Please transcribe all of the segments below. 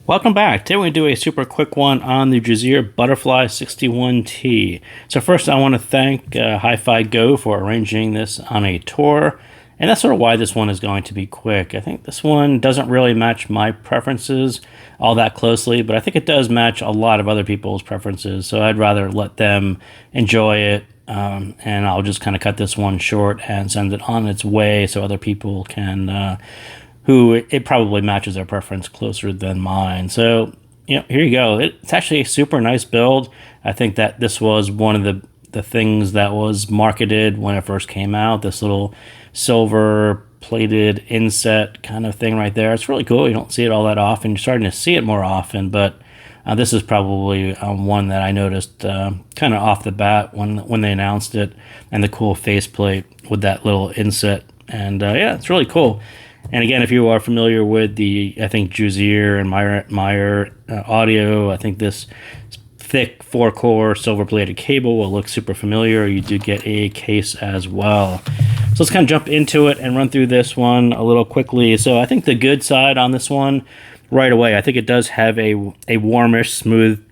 Welcome back. Today we're going to do a super quick one on the Juzear Butterfly 61T. So first I want to thank HifiGO for arranging this on a tour. And that's sort of why this one is going to be quick. I think this one doesn't really match my preferences all that closely, but I think it does match a lot of other people's preferences. So I'd rather let them enjoy it. And I'll just kind of cut this one short and send it on its way so other people can who it probably matches their preference closer than mine. So, here you go. It's actually a super nice build. I think that this was one of the things that was marketed when it first came out. This little silver plated inset kind of thing right there. It's really cool. You don't see it all that often. You're starting to see it more often, but this is probably one that I noticed kind of off the bat when they announced it, and the cool faceplate with that little inset. And yeah, it's really cool. And again, if you are familiar with I think Juzear and Meyer audio, I think this thick 4-core silver-plated cable will look super familiar. You do get a case as well. So let's kind of jump into it and run through this one a little quickly. So I think the good side on this one, right away, I think it does have a warmish, smooth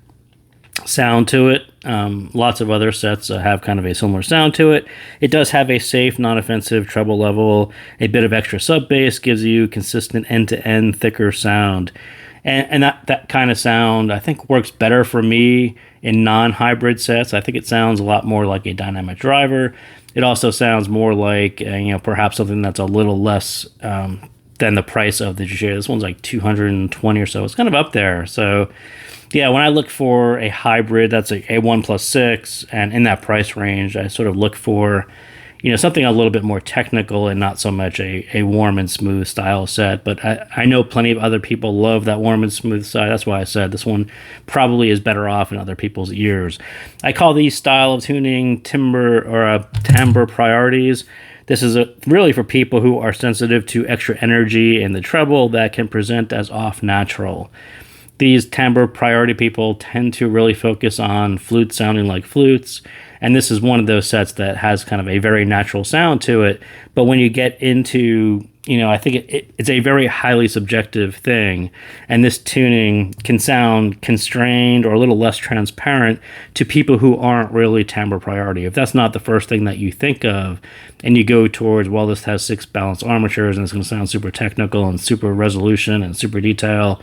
sound to it. Lots of other sets have kind of a similar sound to it. It does have a safe, non-offensive treble level. A bit of extra sub bass gives you consistent end-to-end thicker sound. And that kind of sound, I think, works better for me in non-hybrid sets. I think it sounds a lot more like a dynamic driver. It also sounds more like, perhaps something that's a little less than the price of the Juzear. This one's like $220 or so. It's kind of up there. So yeah, when I look for a hybrid, that's a 1+6, and in that price range, I sort of look for, something a little bit more technical and not so much a warm and smooth style set. But I know plenty of other people love that warm and smooth side. That's why I said this one probably is better off in other people's ears. I call these style of tuning timbre priorities. This is really for people who are sensitive to extra energy in the treble that can present as off natural. These timbre priority people tend to really focus on flutes sounding like flutes, and this is one of those sets that has kind of a very natural sound to it. But when you get into, I think it's a very highly subjective thing, and this tuning can sound constrained or a little less transparent to people who aren't really timbre priority. If that's not the first thing that you think of, and you go towards, well, this has 6 balanced armatures and it's going to sound super technical and super resolution and super detail,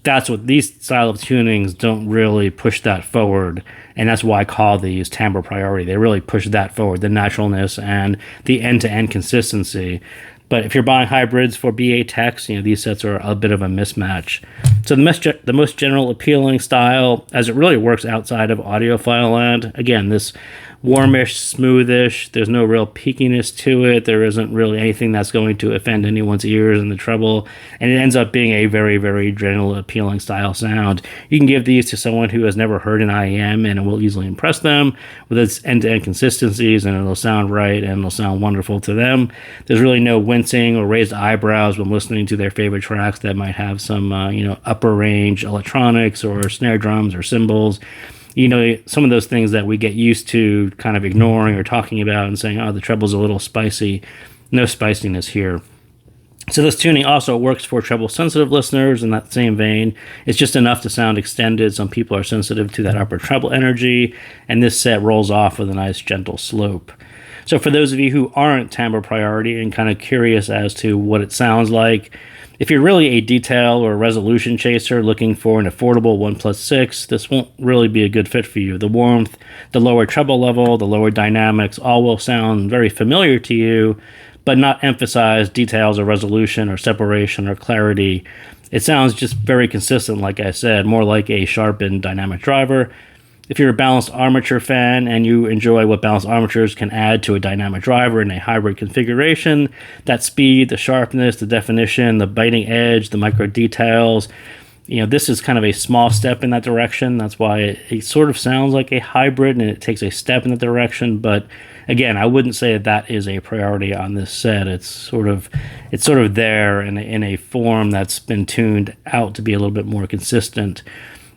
that's what these style of tunings don't really push that forward, and that's why I call these timbre priority. They really push that forward, the naturalness and the end-to-end consistency. But if you're buying hybrids for BA techs, these sets are a bit of a mismatch. So the most general appealing style, as it really works outside of audiophile land, again, this warmish, smoothish, there's no real peakiness to it. There isn't really anything that's going to offend anyone's ears in the treble, and it ends up being a very, very general appealing style sound. You can give these to someone who has never heard an IEM, and it will easily impress them with its end-to-end consistencies, and it'll sound right, and it'll sound wonderful to them. There's really no wincing or raised eyebrows when listening to their favorite tracks that might have some, upper range electronics or snare drums or cymbals. Some of those things that we get used to kind of ignoring or talking about and saying, oh, the treble's a little spicy. No spiciness here. So this tuning also works for treble sensitive listeners in that same vein. It's just enough to sound extended. Some people are sensitive to that upper treble energy, and this set rolls off with a nice gentle slope. So for those of you who aren't timbre priority and kind of curious as to what it sounds like, if you're really a detail or resolution chaser looking for an affordable 1+6, this won't really be a good fit for you. The warmth, the lower treble level, the lower dynamics all will sound very familiar to you, but not emphasize details or resolution or separation or clarity. It sounds just very consistent, like I said, more like a sharpened dynamic driver. If you're a balanced armature fan and you enjoy what balanced armatures can add to a dynamic driver in a hybrid configuration, that speed, the sharpness, the definition, the biting edge, the micro details, this is kind of a small step in that direction. That's why it sort of sounds like a hybrid and it takes a step in that direction. But again, I wouldn't say that is a priority on this set. It's sort of there in a form that's been tuned out to be a little bit more consistent.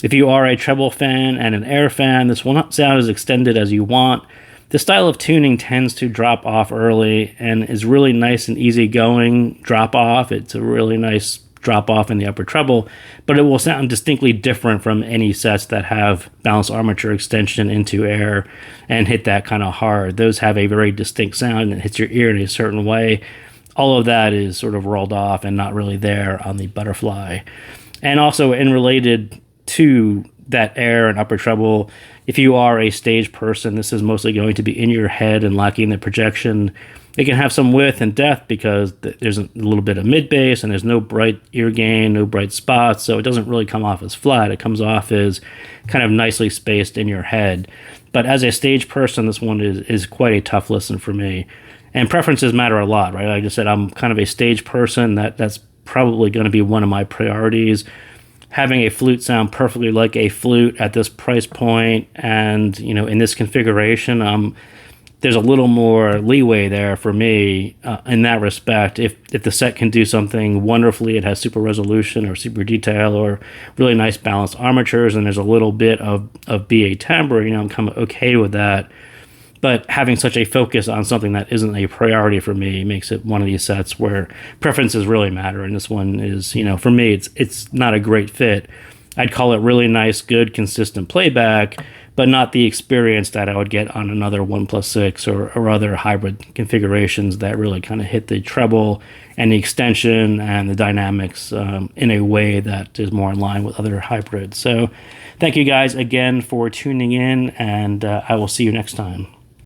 If you are a treble fan and an air fan, this will not sound as extended as you want. This style of tuning tends to drop off early and is really nice and easygoing drop off. It's a really nice drop off in the upper treble, but it will sound distinctly different from any sets that have balanced armature extension into air and hit that kind of hard. Those have a very distinct sound and it hits your ear in a certain way. All of that is sort of rolled off and not really there on the Butterfly. And also, in related to that air and upper treble, if you are a stage person, this is mostly going to be in your head and lacking the projection. It can have some width and depth because there's a little bit of mid bass and there's no bright ear gain, no bright spots, so it doesn't really come off as flat. It comes off as kind of nicely spaced in your head. But as a stage person, this one is quite a tough listen for me. And preferences matter a lot, right? Like I just said, I'm kind of a stage person. That's probably going to be one of my priorities. Having a flute sound perfectly like a flute at this price point and, in this configuration, there's a little more leeway there for me in that respect. If the set can do something wonderfully, it has super resolution or super detail or really nice balanced armatures, and there's a little bit of BA timbre, I'm kind of okay with that. But having such a focus on something that isn't a priority for me makes it one of these sets where preferences really matter. And this one is, for me, it's not a great fit. I'd call it really nice, good, consistent playback, but not the experience that I would get on another 1+6 or other hybrid configurations that really kind of hit the treble and the extension and the dynamics in a way that is more in line with other hybrids. So thank you guys again for tuning in, and I will see you next time.